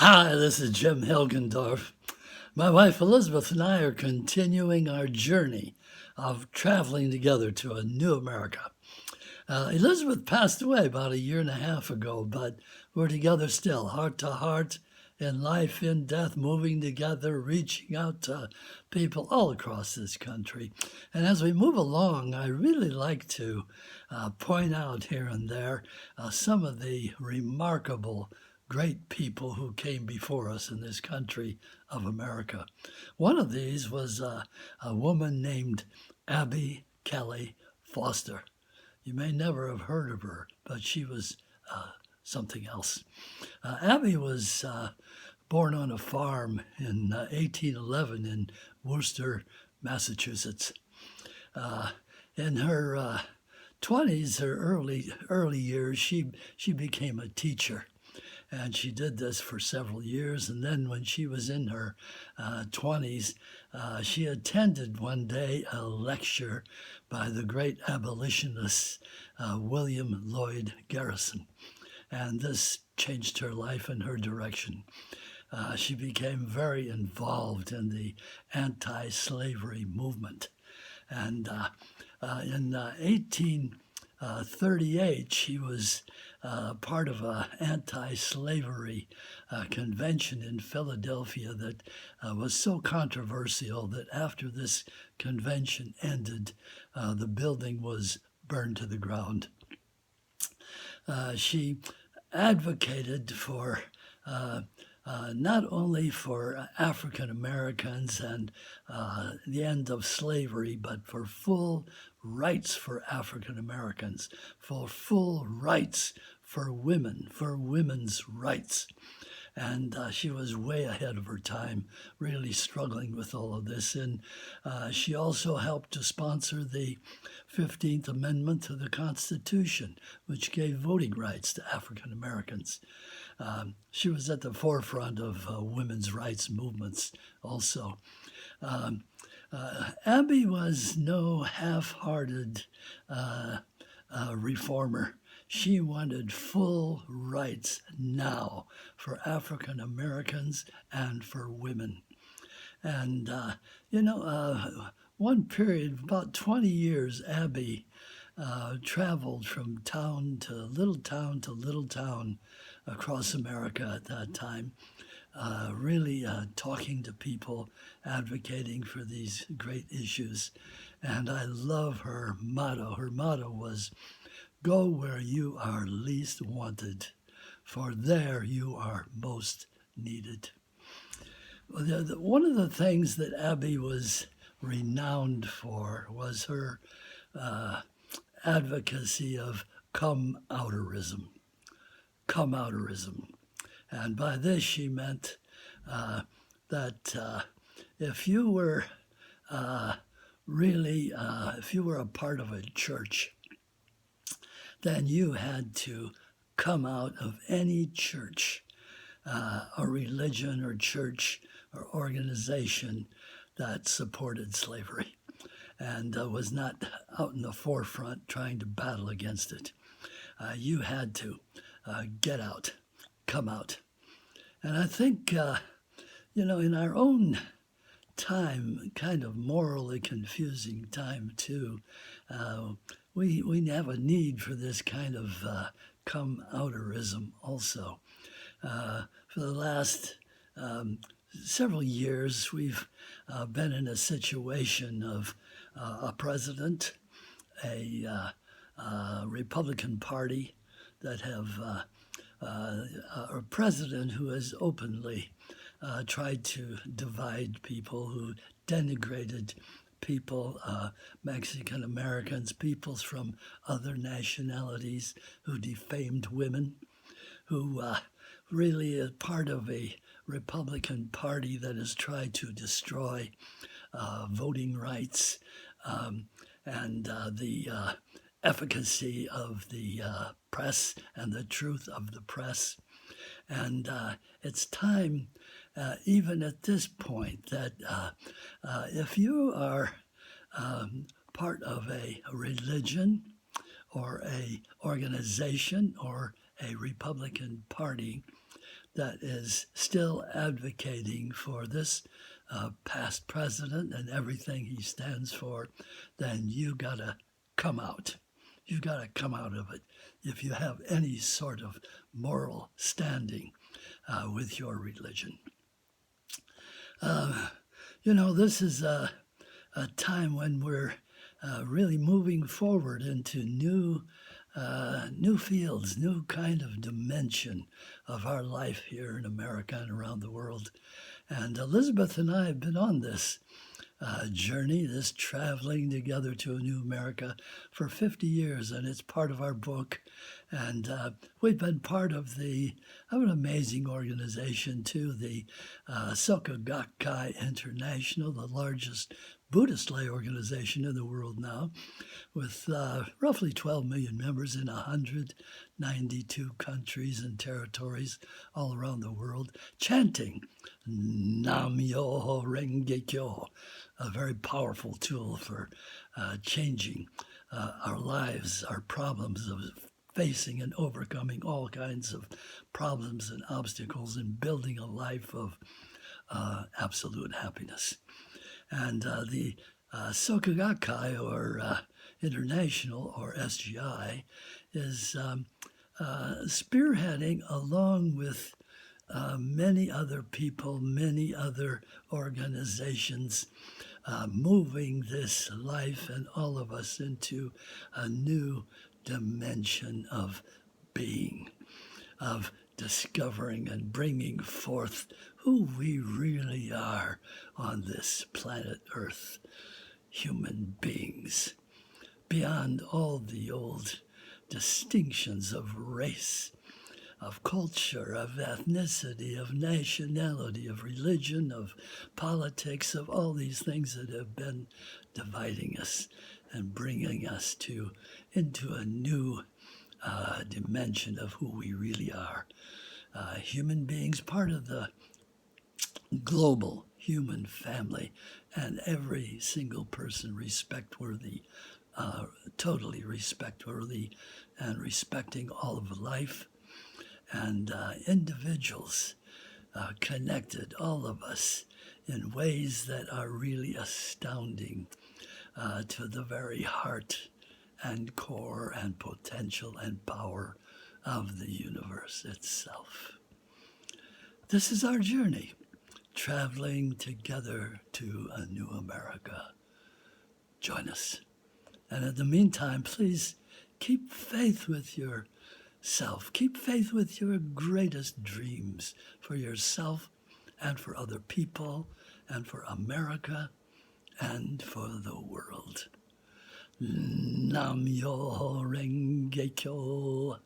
Hi, this is Jim Hilgendorf. My wife Elizabeth and I are continuing our journey of traveling together to a new America. Elizabeth passed away about a year and a half ago, but we're together still, heart to heart, in life, in death, moving together, reaching out to people all across this country. And as we move along, I really like to point out here and there some of the remarkable great people who came before us in this country of America. One of these was a woman named Abby Kelley Foster. You may never have heard of her, but she was something else. Abby was born on a farm in 1811 in Worcester, Massachusetts. In her 20s, her early years, she became a teacher. And she did this for several years. And then when she was in her 20s, she attended one day a lecture by the great abolitionist William Lloyd Garrison. And this changed her life and her direction. She became very involved in the anti-slavery movement. And in 1838, she was part of an anti-slavery convention in Philadelphia that was so controversial that after this convention ended, the building was burned to the ground. She advocated for not only for African Americans and the end of slavery, but for full rights for African Americans, for full rights for women, for women's rights. And she was way ahead of her time, really struggling with all of this. And she also helped to sponsor the 15th Amendment to the Constitution, which gave voting rights to African Americans. She was at the forefront of women's rights movements also. Abby was no half-hearted reformer. She wanted full rights now for African Americans and for women. And, one period, about 20 years, Abby traveled from town to little town across America at that time, really talking to people, advocating for these great issues. And I love her motto. Her motto was, "Go where you are least wanted, for there you are most needed." One of the things that Abby was renowned for was her advocacy of come-outerism. Come-outerism. And by this she meant that if you were if you were a part of a church, then you had to come out of any church, or religion or church or organization that supported slavery and was not out in the forefront trying to battle against it. You had to get out, come out. And I think, in our own time, kind of morally confusing time too, we have a need for this kind of come-outerism also. For the last several years, we've been in a situation of a president, a Republican Party that have a president who has openly tried to divide people, who denigrated people, Mexican Americans, peoples from other nationalities, who defamed women, who really is part of a Republican Party that has tried to destroy voting rights and the efficacy of the press and the truth of the press. And it's time, even at this point, that if you are part of a religion or a organization or a Republican Party, that is still advocating for this past president and everything he stands for, then you got to come out. You've got to come out of it if you have any sort of moral standing with your religion. This is a time when we're really moving forward into new fields, new kind of dimension of our life here in America and around the world. And Elizabeth and I have been on this journey, this traveling together to a new America for 50 years, and it's part of our book. And we've been part of an amazing organization too, the Soka Gakkai International, the largest Buddhist lay organization in the world now, with roughly 12 million members in 192 countries and territories all around the world, chanting Nam-myoho Renge-kyo, a very powerful tool for changing our lives, our problems of facing and overcoming all kinds of problems and obstacles and building a life of absolute happiness. And the Soka Gakkai, or International, or SGI, is spearheading, along with many other people, many other organizations, moving this life and all of us into a new dimension of being, of discovering and bringing forth who we really are on this planet Earth, human beings, beyond all the old distinctions of race, of culture, of ethnicity, of nationality, of religion, of politics, of all these things that have been dividing us and bringing us into a new dimension of who we really are. Human beings, part of the global human family, and every single person respect-worthy, totally respect-worthy, and respecting all of life, and individuals connected, all of us, in ways that are really astounding to the very heart and core and potential and power of the universe itself. This is our journey, traveling together to a new America. Join us. And in the meantime, please keep faith with yourself. Keep faith with your greatest dreams for yourself and for other people and for America and for the world. Nam-myoho Renge-kyo.